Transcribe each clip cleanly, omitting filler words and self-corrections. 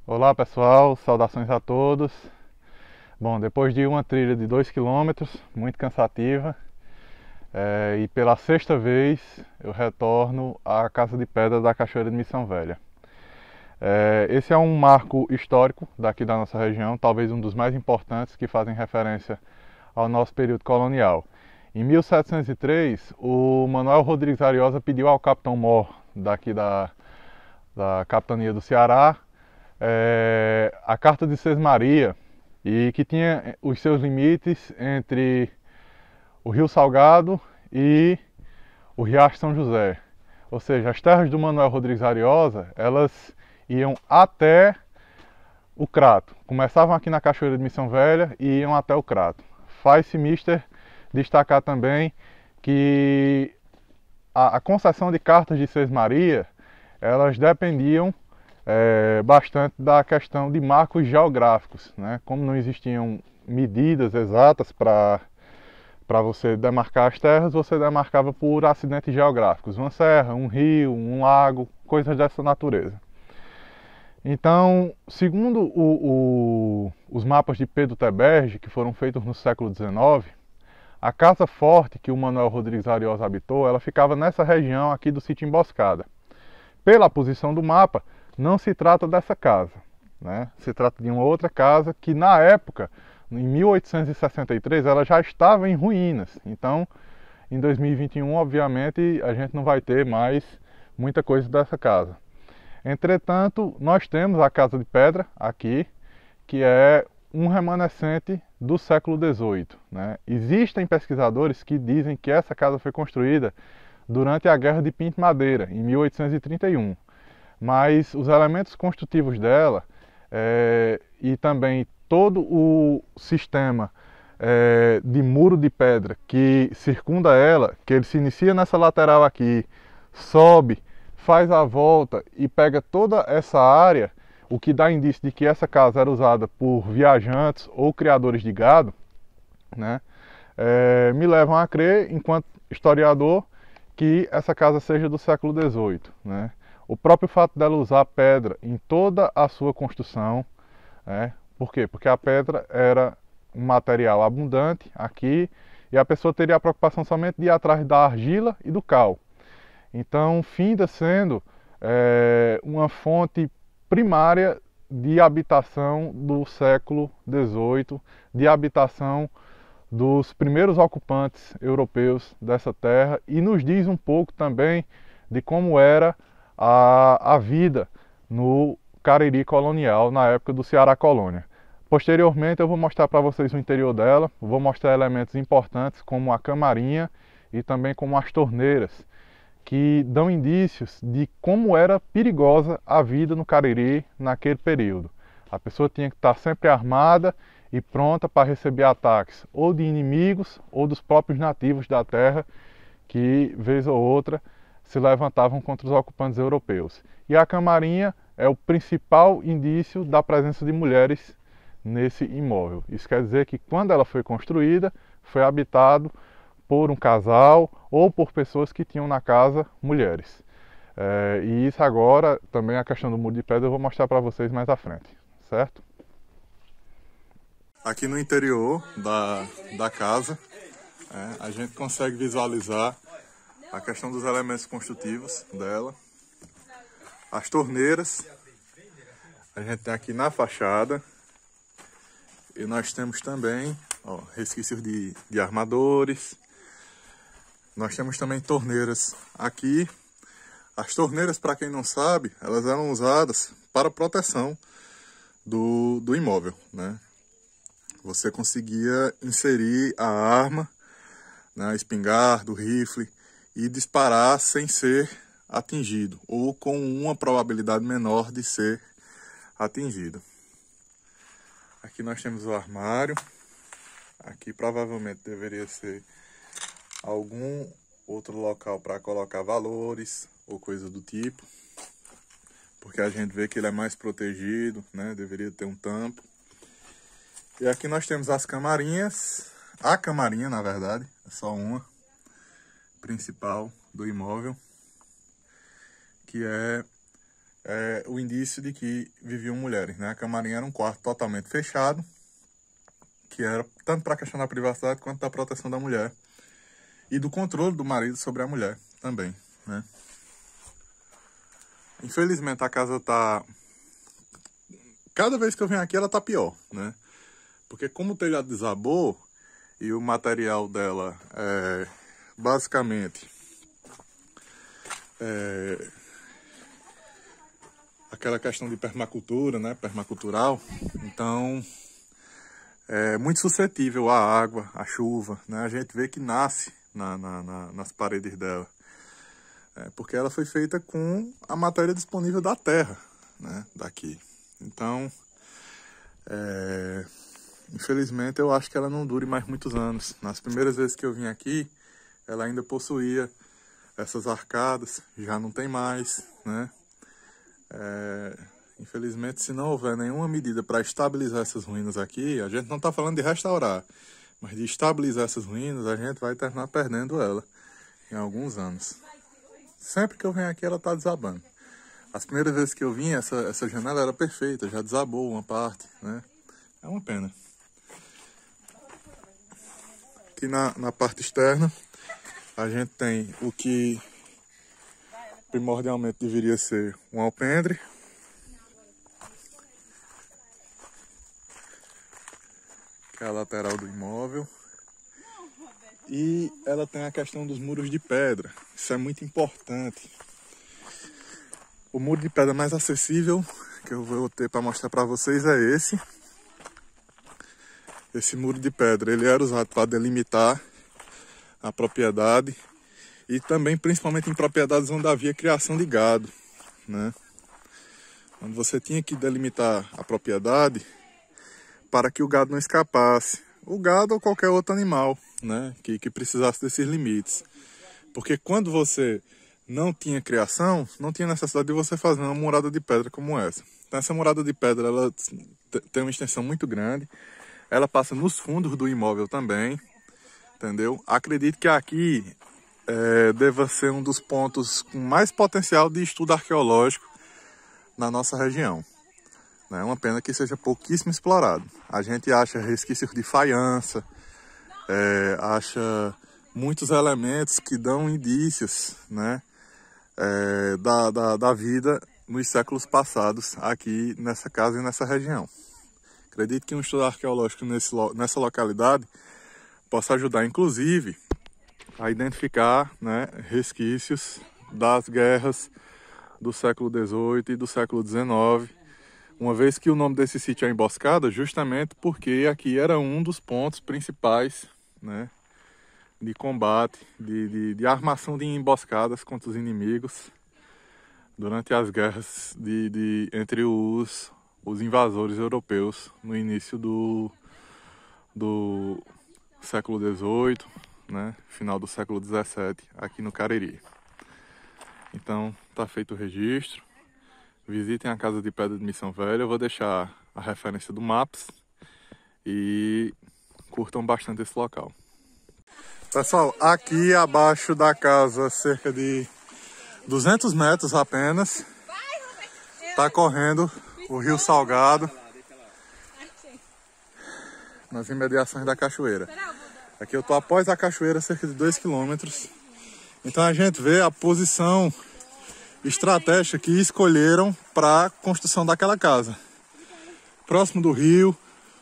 Olá pessoal, saudações a todos. Bom, depois de uma trilha de 2 quilômetros, muito cansativa, e pela sexta vez eu retorno à Casa de Pedra da Cachoeira de Missão Velha. Esse é um marco histórico daqui da nossa região, talvez um dos mais importantes que fazem referência ao nosso período colonial. Em 1703, o Manuel Rodrigues Ariosa pediu ao Capitão Mor, daqui da capitania do Ceará, a Carta de Sesmaria, e que tinha os seus limites entre o Rio Salgado e o Riacho São José. Ou seja, as terras do Manuel Rodrigues Ariosa, elas iam até o Crato. Começavam aqui na Cachoeira de Missão Velha e iam até o Crato. Faz-se mister destacar também que a concessão de cartas de Sesmaria, elas dependiam bastante da questão de marcos geográficos, né? Como não existiam medidas exatas para você demarcar as terras, você demarcava por acidentes geográficos, uma serra, um rio, um lago, coisas dessa natureza. Então, segundo os mapas de Pedro Teberge, que foram feitos no século XIX, a casa forte que o Manuel Rodrigues Ariosa habitou, ela ficava nessa região aqui do sítio Emboscada. Pela posição do mapa, não se trata dessa casa, né? Se trata de uma outra casa que na época, em 1863, ela já estava em ruínas. Então, em 2021, obviamente, a gente não vai ter mais muita coisa dessa casa. Entretanto, nós temos a Casa de Pedra aqui, que é um remanescente do século XVIII, né? Existem pesquisadores que dizem que essa casa foi construída durante a Guerra de Pinto Madeira, em 1831. Mas os elementos construtivos dela e também todo o sistema de muro de pedra que circunda ela, que ele se inicia nessa lateral aqui, sobe, faz a volta e pega toda essa área, o que dá indício de que essa casa era usada por viajantes ou criadores de gado, né? Me levam a crer, enquanto historiador, que essa casa seja do século XVIII, né? O próprio fato dela usar pedra em toda a sua construção, por quê? Porque a pedra era um material abundante aqui e a pessoa teria a preocupação somente de ir atrás da argila e do cal. Então, finda sendo uma fonte primária de habitação do século XVIII, de habitação dos primeiros ocupantes europeus dessa terra, e nos diz um pouco também de como era a vida no Cariri colonial na época do Ceará Colônia. Posteriormente eu vou mostrar para vocês o interior dela, vou mostrar elementos importantes como a camarinha e também como as torneiras, que dão indícios de como era perigosa a vida no Cariri naquele período. A pessoa tinha que estar sempre armada e pronta para receber ataques ou de inimigos ou dos próprios nativos da terra que, vez ou outra, se levantavam contra os ocupantes europeus. E a camarinha é o principal indício da presença de mulheres nesse imóvel. Isso quer dizer que quando ela foi construída, foi habitado por um casal ou por pessoas que tinham na casa mulheres. E isso agora, também a questão do muro de pedra, eu vou mostrar para vocês mais à frente, certo? Aqui no interior da casa, a gente consegue visualizar a questão dos elementos construtivos dela. As torneiras, a gente tem aqui na fachada. E nós temos também resquícios de armadores. Nós temos também torneiras aqui. As torneiras, para quem não sabe, elas eram usadas para proteção do imóvel, né? Você conseguia inserir a arma, né, a espingarda, o rifle, e disparar sem ser atingido, ou com uma probabilidade menor de ser atingido. Aqui nós temos o armário. Aqui provavelmente deveria ser algum outro local para colocar valores ou coisa do tipo, porque a gente vê que ele é mais protegido, né? Deveria ter um tampo. E aqui nós temos as camarinhas, a camarinha na verdade, é só uma principal do imóvel, que é o indício de que viviam mulheres, né? A camarinha era um quarto totalmente fechado, que era tanto para a questão da privacidade quanto da proteção da mulher e do controle do marido sobre a mulher também, né? Infelizmente a casa tá... Cada vez que eu venho aqui ela tá pior, né? Porque como o telhado desabou e o material dela é basicamente aquela questão de permacultura, né? Permacultural, então é muito suscetível à água, à chuva, né? A gente vê que nasce nas paredes dela. Porque ela foi feita com a matéria disponível da terra, né? Daqui. Então, infelizmente eu acho que ela não dure mais muitos anos. Nas primeiras vezes que eu vim aqui, ela ainda possuía essas arcadas, já não tem mais, né? Infelizmente, se não houver nenhuma medida para estabilizar essas ruínas aqui, a gente não está falando de restaurar, mas de estabilizar essas ruínas, a gente vai terminar perdendo ela em alguns anos. Sempre que eu venho aqui, ela está desabando. As primeiras vezes que eu vim, essa janela era perfeita, já desabou uma parte, né? É uma pena. Aqui na parte externa, a gente tem o que primordialmente deveria ser um alpendre. Que é a lateral do imóvel. E ela tem a questão dos muros de pedra. Isso é muito importante. O muro de pedra mais acessível que eu vou ter para mostrar para vocês é esse. Esse muro de pedra, ele era usado para delimitar a propriedade e também principalmente em propriedades onde havia criação de gado, né? Onde você tinha que delimitar a propriedade para que o gado não escapasse. O gado ou qualquer outro animal, né? Que precisasse desses limites. Porque quando você não tinha criação, não tinha necessidade de você fazer uma murada de pedra como essa. Então essa murada de pedra, ela tem uma extensão muito grande. Ela passa nos fundos do imóvel também, entendeu? Acredito que aqui deva ser um dos pontos com mais potencial de estudo arqueológico na nossa região. É uma pena que seja pouquíssimo explorado. A gente acha resquícios de faiança, acha muitos elementos que dão indícios, né, da vida nos séculos passados aqui nessa casa e nessa região. Acredito que um estudo arqueológico nessa localidade possa ajudar, inclusive, a identificar, né, resquícios das guerras do século XVIII e do século XIX, uma vez que o nome desse sítio é Emboscada, justamente porque aqui era um dos pontos principais, né, de combate, de armação de emboscadas contra os inimigos durante as guerras entre os invasores europeus no início do século XVIII, né, final do século XVII, aqui no Cariri. Então, está feito o registro. Visitem a Casa de Pedra de Missão Velha. Eu vou deixar a referência do Maps e curtam bastante esse local. Pessoal, aqui abaixo da casa, cerca de 200 metros apenas, está correndo o Rio Salgado, nas imediações da cachoeira. Aqui eu estou após a cachoeira, cerca de 2 km. Então a gente vê a posição estratégica que escolheram para a construção daquela casa. Próximo do rio,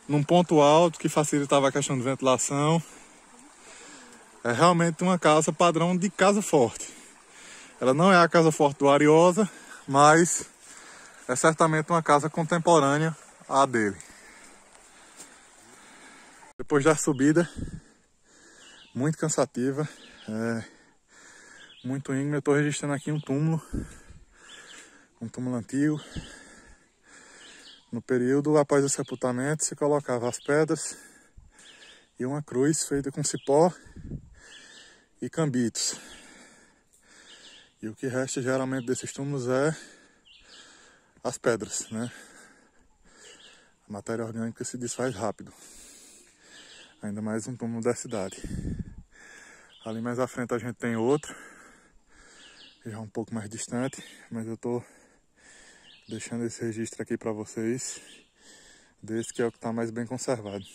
num ponto alto que facilitava a questão de ventilação. É realmente uma casa padrão de casa forte. Ela não é a casa forte do Ariosa, mas é certamente uma casa contemporânea à dele. Depois da subida, muito cansativa, muito íngreme, eu estou registrando aqui um túmulo antigo. No período após o sepultamento se colocava as pedras e uma cruz feita com cipó e cambitos. E o que resta geralmente desses túmulos é as pedras, né? A matéria orgânica se desfaz rápido. Ainda mais um túmulo da cidade. Ali mais à frente a gente tem outro, já um pouco mais distante, mas eu tô deixando esse registro aqui para vocês, desse que é o que está mais bem conservado.